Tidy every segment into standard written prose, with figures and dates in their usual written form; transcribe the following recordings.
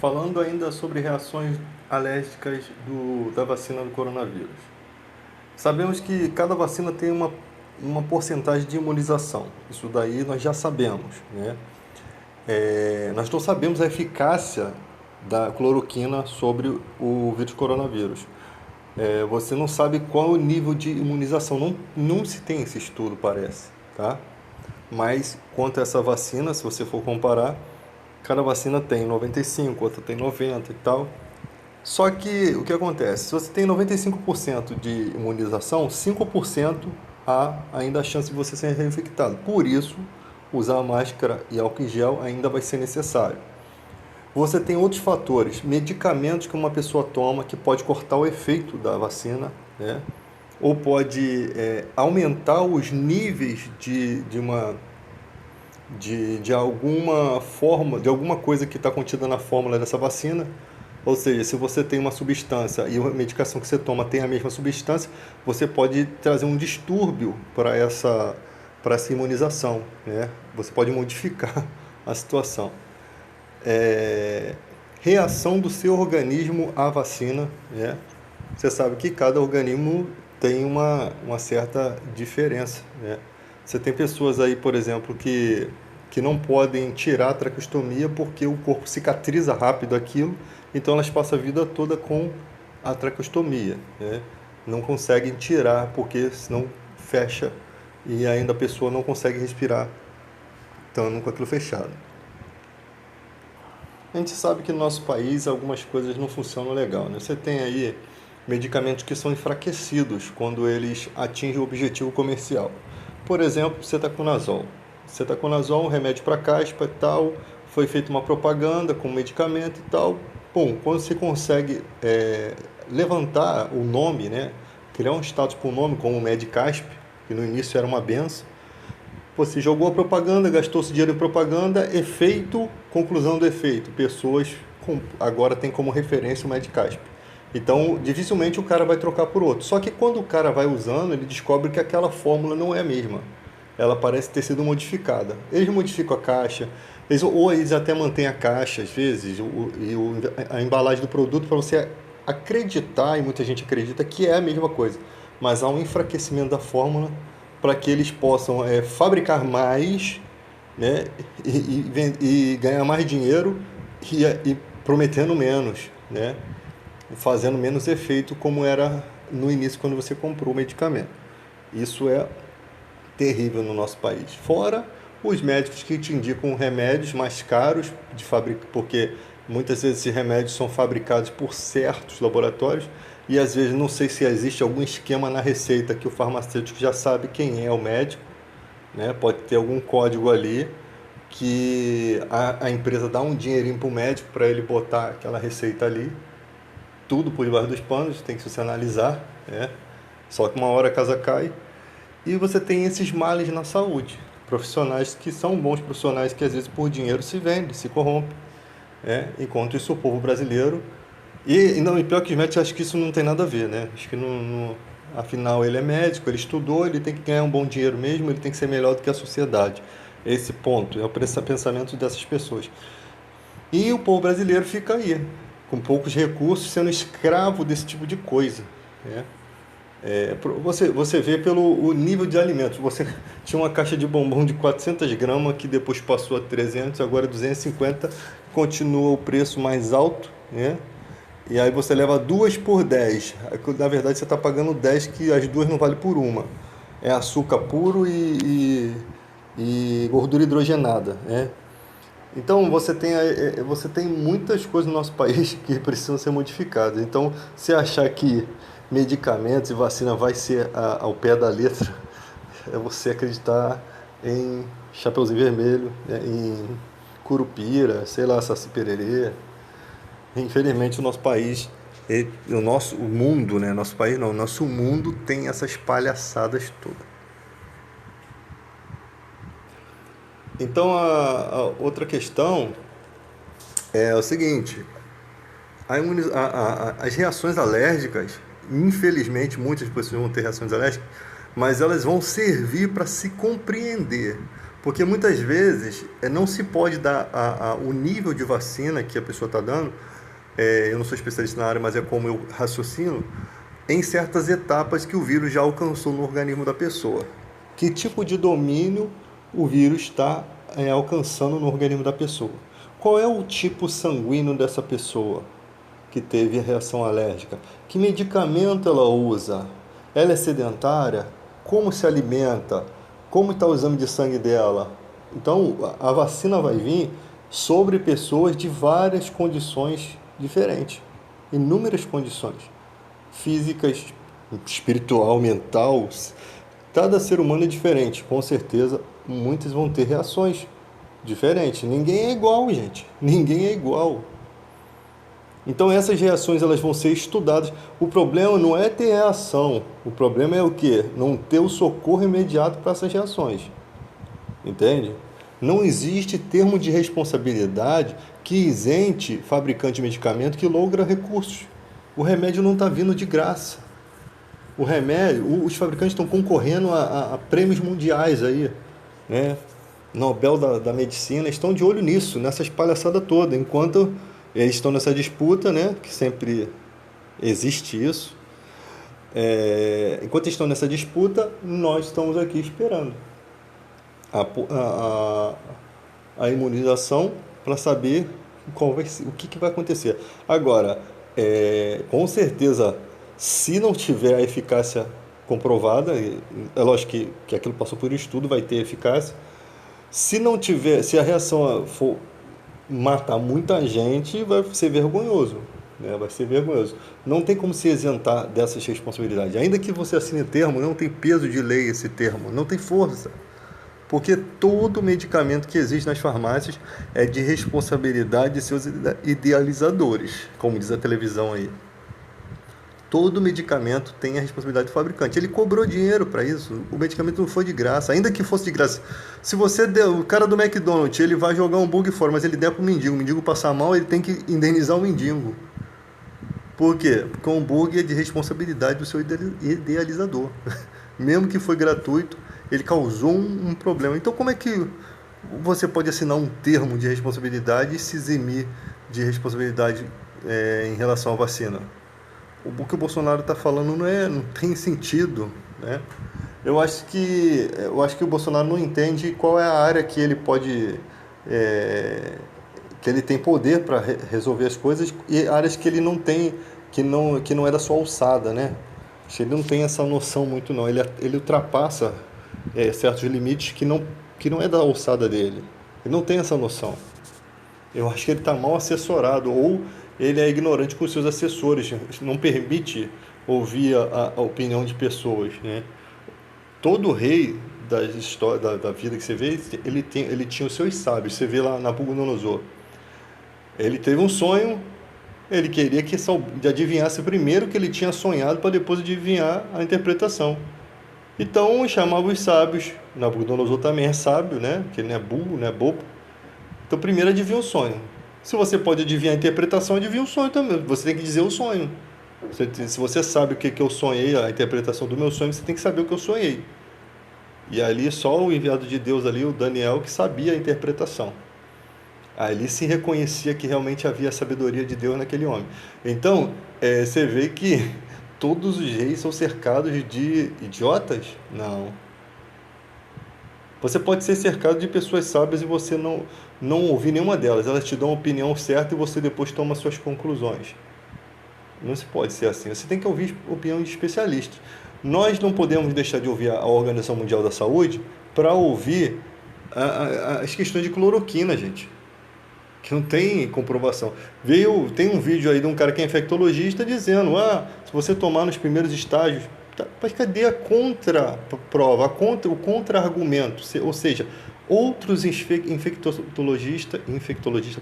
Falando ainda sobre reações alérgicas da vacina do coronavírus. Sabemos que cada vacina tem uma porcentagem de imunização. Isso daí nós já sabemos, né? Nós não sabemos a eficácia da cloroquina sobre o vírus coronavírus. Você não sabe qual o nível de imunização. Não se tem esse estudo, parece, tá? Mas quanto a essa vacina, se você for comparar, cada vacina tem 95, outra tem 90 e tal. Só que o que acontece? Se você tem 95% de imunização, 5% há ainda a chance de você ser reinfectado. Por isso, usar máscara e álcool em gel ainda vai ser necessário. Você tem outros fatores, medicamentos que uma pessoa toma que pode cortar o efeito da vacina, né? Ou pode aumentar os níveis de alguma forma, de alguma coisa que está contida na fórmula dessa vacina. Ou seja, se você tem uma substância e a medicação que você toma tem a mesma substância, você pode trazer um distúrbio para essa imunização, né? Você pode modificar a situação. Reação do seu organismo à vacina, né? Você sabe que cada organismo tem uma certa diferença, né? Você tem pessoas aí, por exemplo, que não podem tirar a traqueostomia porque o corpo cicatriza rápido aquilo, então elas passam a vida toda com a traqueostomia, né? Não conseguem tirar porque senão fecha e ainda a pessoa não consegue respirar estando com aquilo fechado. A gente sabe que no nosso país algumas coisas não funcionam legal, né? Você tem aí medicamentos que são enfraquecidos quando eles atingem o objetivo comercial. Por exemplo, cetaconazol. Cetaconazol é um remédio para caspa e tal, foi feita uma propaganda com medicamento e tal. Bom, quando você consegue levantar o nome, né? Criar um status para o nome como Medicasp, que no início era uma benção, você jogou a propaganda, gastou-se dinheiro em propaganda, efeito, conclusão do efeito. Pessoas agora têm como referência o Medicasp. Então, dificilmente o cara vai trocar por outro. Só que quando o cara vai usando, ele descobre que aquela fórmula não é a mesma. Ela parece ter sido modificada. Eles modificam a caixa, ou eles até mantêm a caixa, às vezes, a embalagem do produto para você acreditar, e muita gente acredita que é a mesma coisa. Mas há um enfraquecimento da fórmula para que eles possam fabricar mais, né, e ganhar mais dinheiro e prometendo menos, né, fazendo menos efeito como era no início quando você comprou o medicamento. Isso é terrível no nosso país. Fora os médicos que te indicam remédios mais caros de fabricar, porque muitas vezes esses remédios são fabricados por certos laboratórios e às vezes não sei se existe algum esquema na receita que o farmacêutico já sabe quem é o médico, né? Pode ter algum código ali que a empresa dá um dinheirinho para o médico para ele botar aquela receita ali, tudo por debaixo dos panos, tem que se analisar, né? Só que uma hora a casa cai e você tem esses males na saúde. Profissionais que são bons profissionais que às vezes por dinheiro se vendem, se corrompem, né? Enquanto isso o povo brasileiro e pior que os médicos, acho que isso não tem nada a ver, né? Acho que afinal ele é médico, ele estudou, ele tem que ganhar um bom dinheiro mesmo, ele tem que ser melhor do que a sociedade. Esse ponto é o pensamento dessas pessoas. E o povo brasileiro fica aí, com poucos recursos, sendo escravo desse tipo de coisa, né? Você vê pelo o nível de alimentos. Você tinha uma caixa de bombom de 400 gramas que depois passou a 300, agora 250, continua o preço mais alto, né? E aí você leva duas por 10. Na verdade você está pagando 10 que as duas não valem por uma. É açúcar puro e gordura hidrogenada, né? Então você tem muitas coisas no nosso país que precisam ser modificadas. Então, se achar que medicamentos e vacina vai ser ao pé da letra, é você acreditar em Chapeuzinho Vermelho, né, em Curupira, sei lá, Saci Pererê. Infelizmente o nosso país, o mundo, né? Nosso país não, nosso mundo tem essas palhaçadas todas. Então a outra questão é o seguinte, as reações alérgicas, infelizmente muitas pessoas vão ter reações alérgicas, mas elas vão servir para se compreender. Porque muitas vezes não se pode dar o nível de vacina que a pessoa está dando, eu não sou especialista na área, mas é como eu raciocino, em certas etapas que o vírus já alcançou no organismo da pessoa. Que tipo de domínio o vírus está alcançando no organismo da pessoa? Qual é o tipo sanguíneo dessa pessoa que teve a reação alérgica? Que medicamento ela usa? Ela é sedentária? Como se alimenta? Como está o exame de sangue dela? Então, a vacina vai vir sobre pessoas de várias condições diferentes, inúmeras condições físicas, espiritual, mental. Cada ser humano é diferente, com certeza muitos vão ter reações diferentes. Ninguém é igual, gente. Ninguém é igual. Então essas reações elas vão ser estudadas. O problema não é ter reação, o problema é o quê? Não ter o socorro imediato para essas reações. Entende? Não existe termo de responsabilidade que isente fabricante de medicamento que logra recursos. O remédio não está vindo de graça. O remédio, os fabricantes estão concorrendo a prêmios mundiais aí, né? Nobel da Medicina, estão de olho nisso, nessas palhaçadas todas, enquanto eles estão nessa disputa, né? Que sempre existe isso. Enquanto estão nessa disputa, nós estamos aqui esperando a imunização para saber o que vai acontecer. Agora, com certeza, se não tiver a eficácia comprovada, é lógico que aquilo passou por estudo, vai ter eficácia. Se não tiver, se a reação for matar muita gente, vai ser vergonhoso, né? Vai ser vergonhoso. Não tem como se isentar dessas responsabilidades. Ainda que você assine termo, não tem peso de lei esse termo, não tem força. Porque todo medicamento que existe nas farmácias é de responsabilidade de seus idealizadores, como diz a televisão aí. Todo medicamento tem a responsabilidade do fabricante. Ele cobrou dinheiro para isso. O medicamento não foi de graça. Ainda que fosse de graça. Se você der, o cara do McDonald's, ele vai jogar um hambúrguer fora, mas ele der para o mendigo passar mal, ele tem que indenizar o mendigo. Por quê? Porque o hambúrguer é de responsabilidade do seu idealizador. Mesmo que foi gratuito, ele causou um problema. Então, como é que você pode assinar um termo de responsabilidade e se eximir de responsabilidade em relação à vacina? O que o Bolsonaro está falando não tem sentido, né? Eu acho que o Bolsonaro não entende qual é a área que ele pode, que ele tem poder para resolver as coisas e áreas que ele não tem, que não é da sua alçada, né? Ele não tem essa noção muito não. Ele ultrapassa certos limites que não é da alçada dele. Ele não tem essa noção. Eu acho que ele está mal assessorado ou ele é ignorante com os seus assessores, não permite ouvir a opinião de pessoas, né? Todo rei da vida que você vê, ele tinha os seus sábios. Você vê lá Nabucodonosor. Ele teve um sonho, ele queria que adivinhasse primeiro o que ele tinha sonhado para depois adivinhar a interpretação. Então chamava os sábios. Nabucodonosor também é sábio, né? Porque ele não é burro, não é bobo. Então primeiro adivinha o sonho. Se você pode adivinhar a interpretação, adivinha o sonho também. Você tem que dizer o sonho. Se você sabe o que eu sonhei, a interpretação do meu sonho, você tem que saber o que eu sonhei. E ali só o enviado de Deus ali, o Daniel, que sabia a interpretação. Ali se reconhecia que realmente havia a sabedoria de Deus naquele homem. Então, você vê que todos os reis são cercados de idiotas? Não. Você pode ser cercado de pessoas sábias e você não ouvir nenhuma delas. Elas te dão a opinião certa e você depois toma suas conclusões. Não se pode ser assim. Você tem que ouvir a opinião de especialistas. Nós não podemos deixar de ouvir a Organização Mundial da Saúde para ouvir as questões de cloroquina, gente. Que não tem comprovação. Tem um vídeo aí de um cara que é infectologista dizendo, se você tomar nos primeiros estágios, mas cadê a contraprova, o contra-argumento? Ou seja, outros infectologistas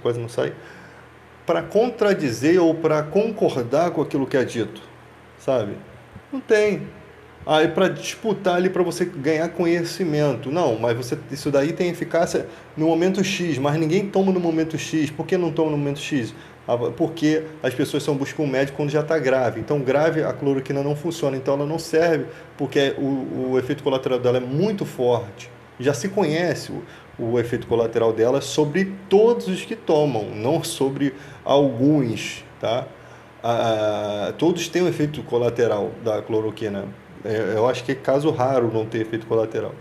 quase não sai, para contradizer ou para concordar com aquilo que é dito, sabe? Não tem. Aí para disputar ali para você ganhar conhecimento. Não, mas isso daí tem eficácia no momento X, mas ninguém toma no momento X. Por que não toma no momento X? Porque as pessoas só buscam um médico quando já está grave. Então, grave, a cloroquina não funciona. Então, ela não serve porque o efeito colateral dela é muito forte. já se conhece o efeito colateral dela sobre todos os que tomam, não sobre alguns, tá? Todos têm um efeito colateral da cloroquina. Eu acho que é caso raro não ter efeito colateral.